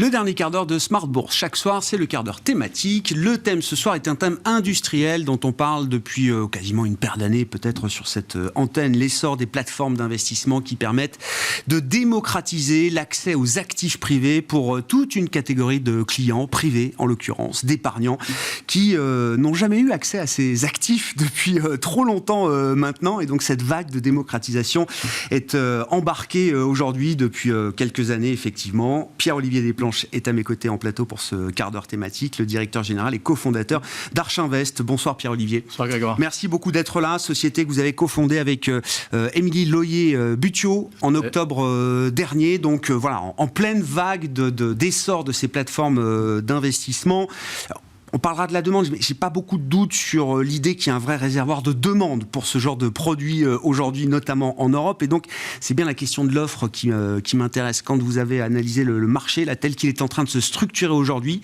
Le dernier quart d'heure de Smart Bourse. Chaque soir, c'est le quart d'heure thématique. Le thème ce soir est un thème industriel dont on parle depuis quasiment une paire d'années, peut-être sur cette antenne. L'essor des plateformes d'investissement qui permettent de démocratiser l'accès aux actifs privés pour toute une catégorie de clients privés, en l'occurrence, d'épargnants, qui n'ont jamais eu accès à ces actifs depuis trop longtemps maintenant. Et donc, cette vague de démocratisation est embarquée aujourd'hui depuis quelques années, effectivement. Pierre-Olivier Desplanches est à mes côtés en plateau pour ce quart d'heure thématique, le directeur général et cofondateur d'Archinvest. Bonsoir Pierre-Olivier. Bonsoir Grégoire. Merci beaucoup d'être là. Société que vous avez cofondée avec Émilie Loyer-Butiot en octobre dernier. Donc voilà, en pleine vague d'essor de ces plateformes d'investissement. On parlera de la demande, mais j'ai pas beaucoup de doutes sur l'idée qu'il y a un vrai réservoir de demande pour ce genre de produits aujourd'hui, notamment en Europe. Et donc, c'est bien la question de l'offre qui m'intéresse. Quand vous avez analysé le marché, là, tel qu'il est en train de se structurer aujourd'hui,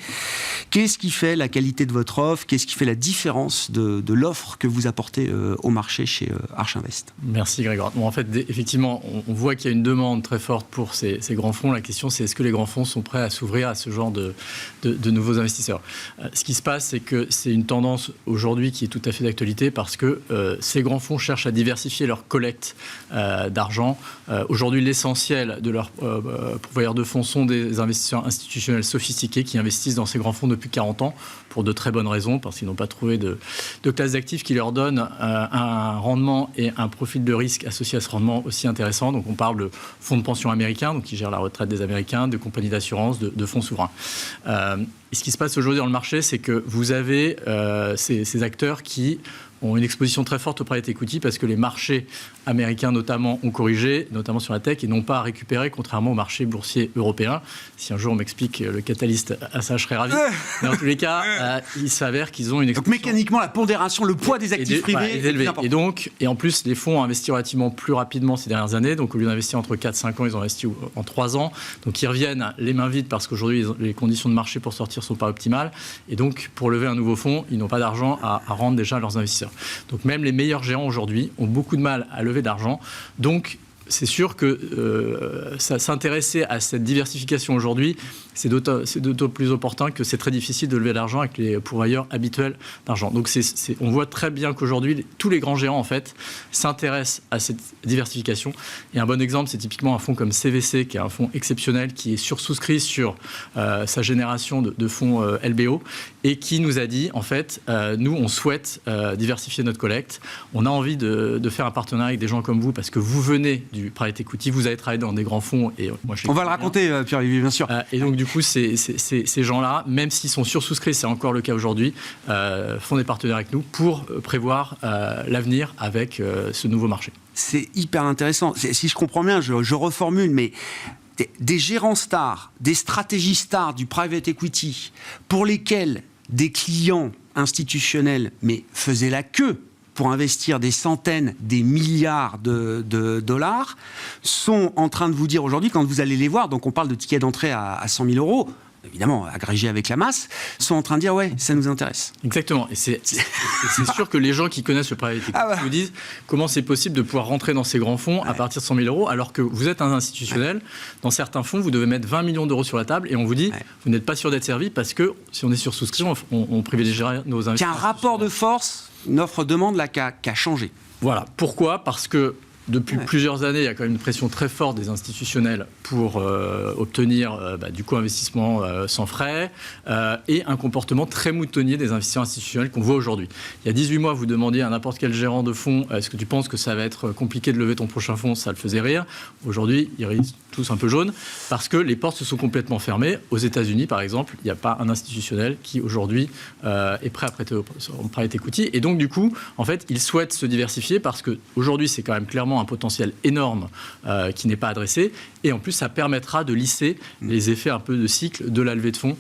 qu'est-ce qui fait la qualité de votre offre? Qu'est-ce qui fait la différence de l'offre que vous apportez au marché chez Archinvest? Merci Grégoire. Bon, en fait, effectivement, on voit qu'il y a une demande très forte pour ces grands fonds. La question, c'est est-ce que les grands fonds sont prêts à s'ouvrir à ce genre de nouveaux investisseurs? Ce qui se passe, c'est que c'est une tendance aujourd'hui qui est tout à fait d'actualité parce que ces grands fonds cherchent à diversifier leur collecte d'argent. Aujourd'hui, l'essentiel de leurs pourvoyeurs de fonds sont des investisseurs institutionnels sophistiqués qui investissent dans ces grands fonds depuis 40 ans pour de très bonnes raisons, parce qu'ils n'ont pas trouvé de classe d'actifs qui leur donne un rendement et un profil de risque associé à ce rendement aussi intéressant. Donc on parle de fonds de pension américains, donc qui gèrent la retraite des Américains, de compagnies d'assurance, de fonds souverains. Et ce qui se passe aujourd'hui dans le marché, c'est que vous avez ces acteurs qui ont une exposition très forte au private equity parce que les marchés américains notamment ont corrigé, notamment sur la tech, et n'ont pas à récupérer, contrairement aux marchés boursiers européens. Si un jour on m'explique le catalyste à ça, je serais ravi. Mais en tous les cas, il s'avère qu'ils ont une exposition... Donc mécaniquement, la pondération, le poids des actifs privés est élevé. Et en plus, les fonds ont investi relativement plus rapidement ces dernières années. Donc au lieu d'investir entre 4 et 5 ans, ils ont investi en 3 ans. Donc ils reviennent les mains vides parce qu'aujourd'hui, les conditions de marché pour sortir ne sont pas optimales. Et donc, pour lever un nouveau fonds, ils n'ont pas d'argent à rendre déjà à leurs investisseurs. Donc même les meilleurs gérants aujourd'hui ont beaucoup de mal à lever d'argent. Donc c'est sûr que s'intéresser à cette diversification aujourd'hui, c'est d'autant plus opportun que c'est très difficile de lever de l'argent avec les pourvoyeurs habituels d'argent. Donc on voit très bien qu'aujourd'hui, tous les grands géants en fait s'intéressent à cette diversification. Et un bon exemple, c'est typiquement un fonds comme CVC, qui est un fonds exceptionnel, qui est sursouscrit sur sa génération de fonds LBO, et qui nous a dit, en fait, nous, on souhaite diversifier notre collecte. On a envie de faire un partenariat avec des gens comme vous, parce que vous venez du private equity, vous avez travaillé dans des grands fonds. Et moi, on va le raconter, Pierre-Olivier, bien sûr. Et donc, du coup, ces gens-là, même s'ils sont sursouscrits, c'est encore le cas aujourd'hui, font des partenaires avec nous pour prévoir l'avenir avec ce nouveau marché. C'est hyper intéressant. Si je comprends bien, je reformule, mais des gérants stars, des stratégies stars du private equity, pour lesquels des clients institutionnels faisaient la queue pour investir des centaines, des milliards de dollars, sont en train de vous dire aujourd'hui, quand vous allez les voir, donc on parle de tickets d'entrée à 100 000 euros, évidemment agrégés avec la masse, sont en train de dire ouais, ça nous intéresse. Exactement. Et c'est sûr que les gens qui connaissent le private equity vous disent comment c'est possible de pouvoir rentrer dans ces grands fonds à partir de 100 000 euros, alors que vous êtes un institutionnel. Dans certains fonds, vous devez mettre 20 millions d'euros sur la table et on vous dit vous n'êtes pas sûr d'être servi parce que si on est sur souscription, on privilégiera nos investisseurs. Il y a un rapport de force, une offre-demande là qui a changé. Voilà. Pourquoi ? Parce que depuis plusieurs années, il y a quand même une pression très forte des institutionnels pour obtenir du co-investissement sans frais et un comportement très moutonnier des investisseurs institutionnels qu'on voit aujourd'hui. Il y a 18 mois, vous demandiez à n'importe quel gérant de fonds est-ce que tu penses que ça va être compliqué de lever ton prochain fonds? Ça le faisait rire. Aujourd'hui, ils rient tous un peu jaunes parce que les portes se sont complètement fermées. Aux États-Unis, par exemple, il n'y a pas un institutionnel qui aujourd'hui est prêt à prêter au private equity. Et donc, du coup, en fait, ils souhaitent se diversifier parce qu'aujourd'hui, c'est quand même clairement un potentiel énorme qui n'est pas adressé. Et en plus, ça permettra de lisser les effets un peu de cycle de la levée de fonds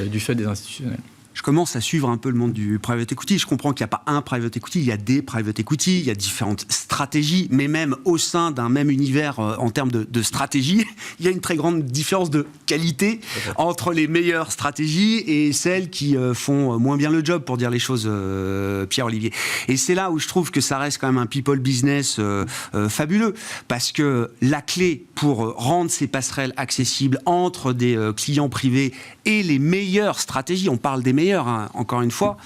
du fait des institutionnels. je commence à suivre un peu le monde du private equity. Je comprends qu'il n'y a pas un private equity, il y a des private equity, il y a différentes stratégies, mais même au sein d'un même univers en termes de stratégie, il y a une très grande différence de qualité entre les meilleures stratégies et celles qui font moins bien le job, pour dire les choses, Pierre-Olivier. Et c'est là où je trouve que ça reste quand même un people business fabuleux, parce que la clé pour rendre ces passerelles accessibles entre des clients privés et les meilleures stratégies, on parle des meilleures, hein, encore une fois,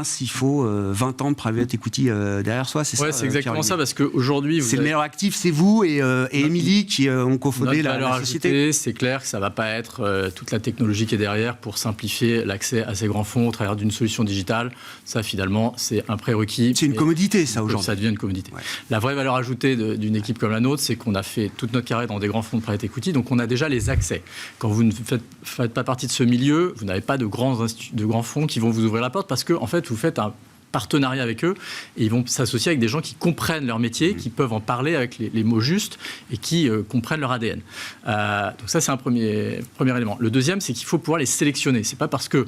s'il faut 20 ans de private equity derrière soi, c'est ça. C'est exactement ça, parce qu'aujourd'hui... C'est le meilleur actif, c'est vous et Émilie qui ont cofondé la société. C'est clair que ça ne va pas être toute la technologie qui est derrière pour simplifier l'accès à ces grands fonds au travers d'une solution digitale. Ça, finalement, c'est un prérequis. C'est une commodité, ça, aujourd'hui. Ça devient une commodité. Ouais. La vraie valeur ajoutée d'une équipe comme la nôtre, c'est qu'on a fait toute notre carrière dans des grands fonds de private equity, donc on a déjà les accès. Quand vous ne faites pas partie de ce milieu, vous n'avez pas de grands fonds qui vont vous ouvrir la porte, parce que en fait, vous faites un partenariat avec eux et ils vont s'associer avec des gens qui comprennent leur métier, qui peuvent en parler avec les mots justes et qui comprennent leur ADN. Donc ça, c'est un premier élément. Le deuxième, c'est qu'il faut pouvoir les sélectionner. C'est pas parce que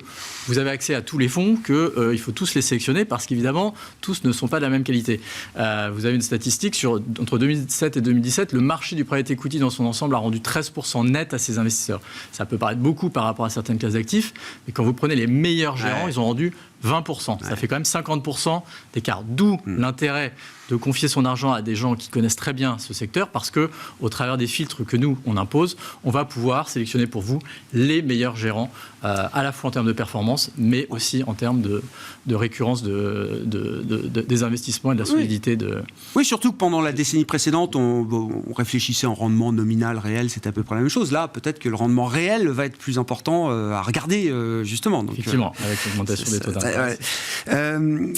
vous avez accès à tous les fonds qu'il faut tous les sélectionner, parce qu'évidemment, tous ne sont pas de la même qualité. Vous avez une statistique entre 2007 et 2017, le marché du private equity dans son ensemble a rendu 13% net à ses investisseurs. Ça peut paraître beaucoup par rapport à certaines classes d'actifs, mais quand vous prenez les meilleurs gérants, ils ont rendu 20%. Ça fait quand même 50% d'écart. D'où l'intérêt de confier son argent à des gens qui connaissent très bien ce secteur, parce que au travers des filtres que nous, on impose, on va pouvoir sélectionner pour vous les meilleurs gérants, à la fois en termes de performance, mais aussi en termes de récurrence des investissements et de la solidité de... Oui, surtout que pendant la décennie précédente, on réfléchissait en rendement nominal, réel, c'était à peu près la même chose. Là, peut-être que le rendement réel va être plus important à regarder, justement. Donc, effectivement, avec l'augmentation des taux d'intérêt.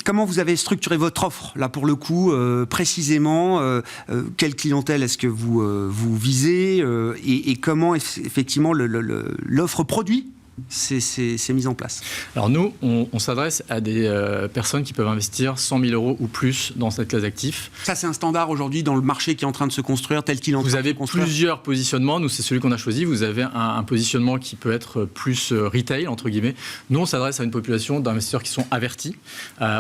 Comment vous avez structuré votre offre, là, pour le coup, précisément, quelle clientèle est-ce que vous visez, et comment, effectivement, l'offre produit c'est mis en place? Alors nous, on s'adresse à des personnes qui peuvent investir 100 000 euros ou plus dans cette classe d'actifs. Ça, c'est un standard aujourd'hui dans le marché qui est en train de se construire, tel qu'il est en train de se construire. Vous avez plusieurs positionnements. Nous, c'est celui qu'on a choisi. Vous avez un positionnement qui peut être plus retail, entre guillemets. Nous, on s'adresse à une population d'investisseurs qui sont avertis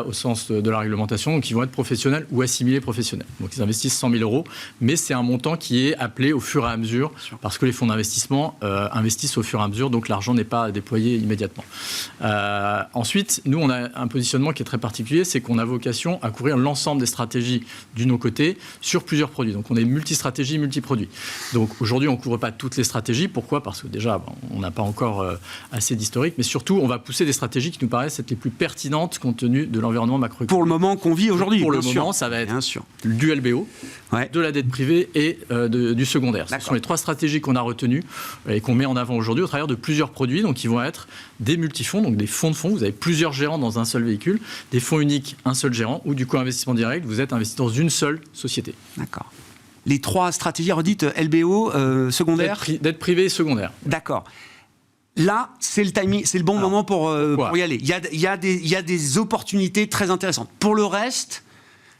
au sens de la réglementation, donc qui vont être professionnels ou assimilés professionnels. Donc ils investissent 100 000 euros, mais c'est un montant qui est appelé au fur et à mesure, parce que les fonds d'investissement investissent au fur et à mesure, donc l'argent n'est pas déployer immédiatement. Ensuite, nous, on a un positionnement qui est très particulier, c'est qu'on a vocation à couvrir l'ensemble des stratégies de nos côtés sur plusieurs produits. Donc, on est multi-stratégie, multi-produits. Donc, aujourd'hui, on ne couvre pas toutes les stratégies. Pourquoi ? Parce que déjà, on n'a pas encore assez d'historique, mais surtout, on va pousser des stratégies qui nous paraissent être les plus pertinentes compte tenu de l'environnement macroéconomique. Pour le moment qu'on vit aujourd'hui. Pour le moment, ça va être du LBO, de la dette privée et du secondaire. Ce sont les trois stratégies qu'on a retenues et qu'on met en avant aujourd'hui au travers de plusieurs produits. Donc, qui vont être des multifonds, donc des fonds de fonds. Vous avez plusieurs gérants dans un seul véhicule, des fonds uniques, un seul gérant, ou du co-investissement direct, vous êtes investi dans une seule société. D'accord. Les trois stratégies redites, LBO, secondaire. Dette privée et secondaire. D'accord. Là, c'est le timing, c'est le bon moment pour y aller. Il y a des opportunités très intéressantes. Pour le reste,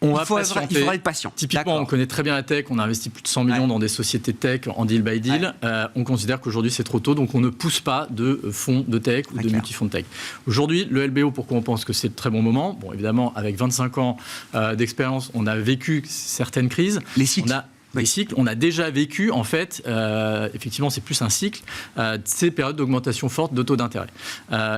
il faudra être patient. Typiquement, on connaît très bien la tech, on a investi plus de 100 millions dans des sociétés tech en deal by deal. On considère qu'aujourd'hui c'est trop tôt, donc on ne pousse pas de fonds de tech ou de multifonds de tech. Aujourd'hui, le LBO, pourquoi on pense que c'est le très bon moment ? Bon, évidemment, avec 25 ans d'expérience, on a vécu certaines crises. Les cycles. Les cycles, on a déjà vécu, en fait, effectivement, c'est plus un cycle, ces périodes d'augmentation forte de taux d'intérêt.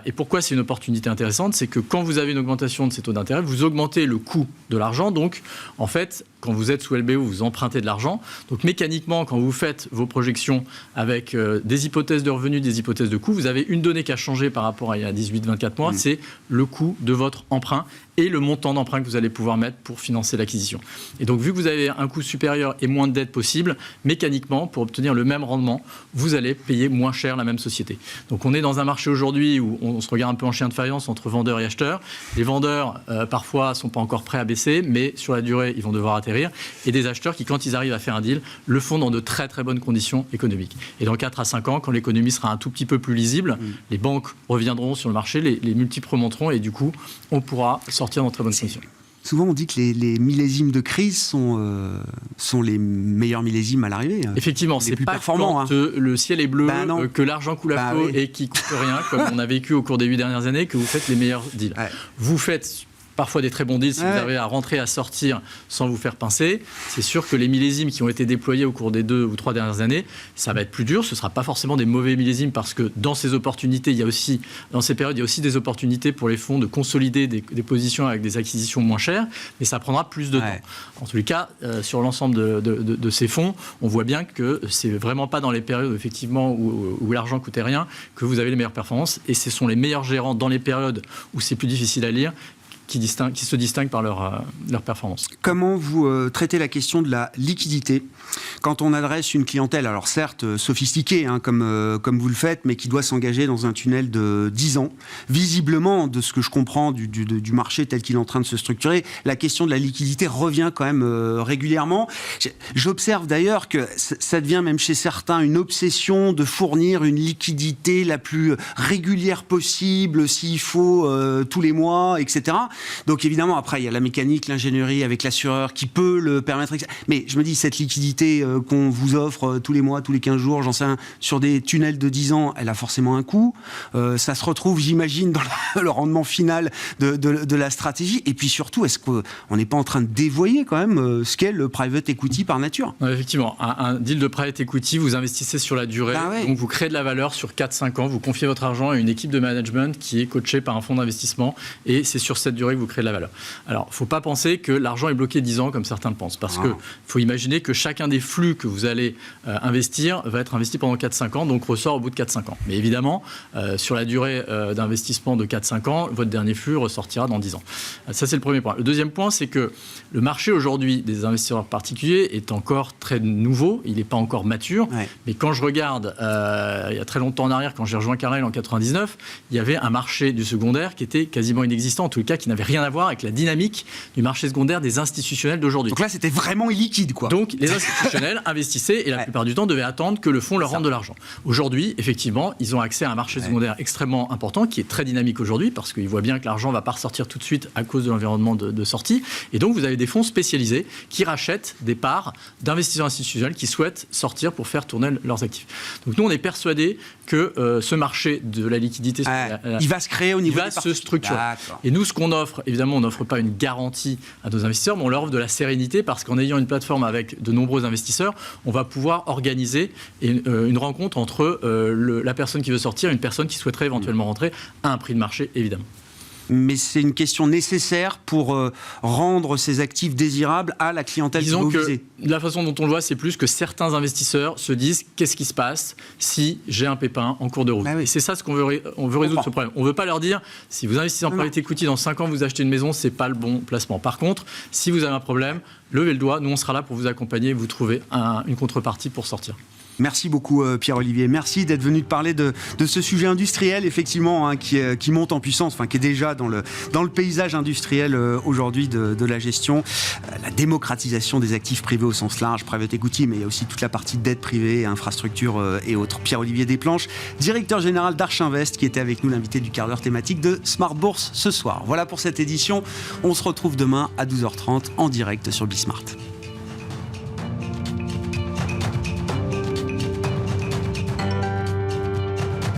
Et pourquoi c'est une opportunité intéressante ? C'est que quand vous avez une augmentation de ces taux d'intérêt, vous augmentez le coût de l'argent. Donc, en fait, quand vous êtes sous LBO, vous empruntez de l'argent. Donc, mécaniquement, quand vous faites vos projections avec des hypothèses de revenus, des hypothèses de coûts, vous avez une donnée qui a changé par rapport à il y a 18-24 mois, c'est le coût de votre emprunt et le montant d'emprunt que vous allez pouvoir mettre pour financer l'acquisition. Et donc, vu que vous avez un coût supérieur et moins de dette possible, mécaniquement, pour obtenir le même rendement, vous allez payer moins cher la même société. Donc, on est dans un marché aujourd'hui où on se regarde un peu en chien de faïence entre vendeurs et acheteurs. Les vendeurs, parfois, ne sont pas encore prêts à baisser, mais sur la durée, ils vont devoir atterrir. Et des acheteurs qui, quand ils arrivent à faire un deal, le font dans de très, très bonnes conditions économiques. Et dans 4 à 5 ans, quand l'économie sera un tout petit peu plus lisible, les banques reviendront sur le marché, les multiples remonteront et du coup, on pourra sortir dans très bonnes conditions. Souvent, on dit que les millésimes de crise sont les meilleurs millésimes à l'arrivée. Effectivement, c'est pas quand le ciel est bleu, que l'argent coule à flot et qu'il coûte rien, comme on a vécu au cours des 8 dernières années, que vous faites les meilleurs deals. Ouais. Vous faites parfois des très bons deals si vous arrivez à rentrer, à sortir sans vous faire pincer. C'est sûr que les millésimes qui ont été déployés au cours des 2 ou 3 dernières années, ça va être plus dur. Ce ne sera pas forcément des mauvais millésimes parce que dans ces opportunités, dans ces périodes, il y a aussi des opportunités pour les fonds de consolider des positions avec des acquisitions moins chères, mais ça prendra plus de temps. En tous les cas, sur l'ensemble de ces fonds, on voit bien que c'est vraiment pas dans les périodes effectivement où l'argent coûtait rien que vous avez les meilleures performances, et ce sont les meilleurs gérants dans les périodes où c'est plus difficile à lire qui se distinguent par leur performance. Comment vous traitez la question de la liquidité quand on adresse une clientèle, alors certes sophistiquée, comme vous le faites, mais qui doit s'engager dans un tunnel de 10 ans. Visiblement, de ce que je comprends du marché tel qu'il est en train de se structurer, la question de la liquidité revient quand même régulièrement. J'observe d'ailleurs que ça devient même chez certains une obsession de fournir une liquidité la plus régulière possible, s'il faut, tous les mois, etc. Donc évidemment, après, il y a la mécanique, l'ingénierie avec l'assureur qui peut le permettre. Mais je me dis, cette liquidité qu'on vous offre tous les mois, tous les 15 jours, j'en sais rien, sur des tunnels de 10 ans, elle a forcément un coût. Ça se retrouve, j'imagine, dans le rendement final de la stratégie. Et puis surtout, est-ce qu'on n'est pas en train de dévoyer quand même ce qu'est le private equity par nature ? Effectivement, un deal de private equity, vous investissez sur la durée, donc vous créez de la valeur sur 4-5 ans, vous confiez votre argent à une équipe de management qui est coachée par un fonds d'investissement, et c'est sur cette durée que vous créez de la valeur. Alors, il ne faut pas penser que l'argent est bloqué 10 ans comme certains le pensent, parce qu'il faut imaginer que chacun des flux que vous allez investir va être investi pendant 4-5 ans, donc ressort au bout de 4-5 ans. Mais évidemment, sur la durée d'investissement de 4-5 ans, votre dernier flux ressortira dans 10 ans. Ça, c'est le premier point. Le deuxième point, c'est que le marché aujourd'hui des investisseurs particuliers est encore très nouveau, il n'est pas encore mature, mais quand je regarde, il y a très longtemps en arrière, quand j'ai rejoint Carlyle en 99, il y avait un marché du secondaire qui était quasiment inexistant, en tout cas qui n'avait rien à voir avec la dynamique du marché secondaire des institutionnels d'aujourd'hui. Donc là, c'était vraiment illiquide, quoi. Donc les institutionnels investissaient et la plupart du temps devaient attendre que le fonds leur rende de l'argent. Aujourd'hui, effectivement, ils ont accès à un marché secondaire extrêmement important qui est très dynamique aujourd'hui parce qu'ils voient bien que l'argent ne va pas ressortir tout de suite à cause de l'environnement de sortie. Et donc, vous avez des fonds spécialisés qui rachètent des parts d'investisseurs institutionnels qui souhaitent sortir pour faire tourner leurs actifs. Donc nous, on est persuadés que ce marché de la liquidité, il va se créer au niveau des se structurer. Et nous, ce qu'on offre, évidemment, on n'offre pas une garantie à nos investisseurs, mais on leur offre de la sérénité parce qu'en ayant une plateforme avec de nombreux investisseurs, on va pouvoir organiser une rencontre entre la personne qui veut sortir et une personne qui souhaiterait éventuellement rentrer à un prix de marché, évidemment. Mais c'est une question nécessaire pour rendre ces actifs désirables à la clientèle qui vous visez. La façon dont on le voit, c'est plus que certains investisseurs se disent qu'est-ce qui se passe si j'ai un pépin en cours de route. Et c'est ça ce qu'on veut résoudre ce problème. On ne veut pas leur dire si vous investissez en private equity dans 5 ans, vous achetez une maison, ce n'est pas le bon placement. Par contre, si vous avez un problème, levez le doigt, nous on sera là pour vous accompagner et vous trouver une contrepartie pour sortir. Merci beaucoup Pierre-Olivier. Merci d'être venu te parler de ce sujet industriel, effectivement, qui monte en puissance, qui est déjà dans le paysage industriel aujourd'hui de la gestion. La démocratisation des actifs privés au sens large, private equity, mais il y a aussi toute la partie dette privée, infrastructure et autres. Pierre-Olivier Desplanches, directeur général d'Archinvest, qui était avec nous, l'invité du quart d'heure thématique de Smart Bourse ce soir. Voilà pour cette édition. On se retrouve demain à 12h30 en direct sur Bismart.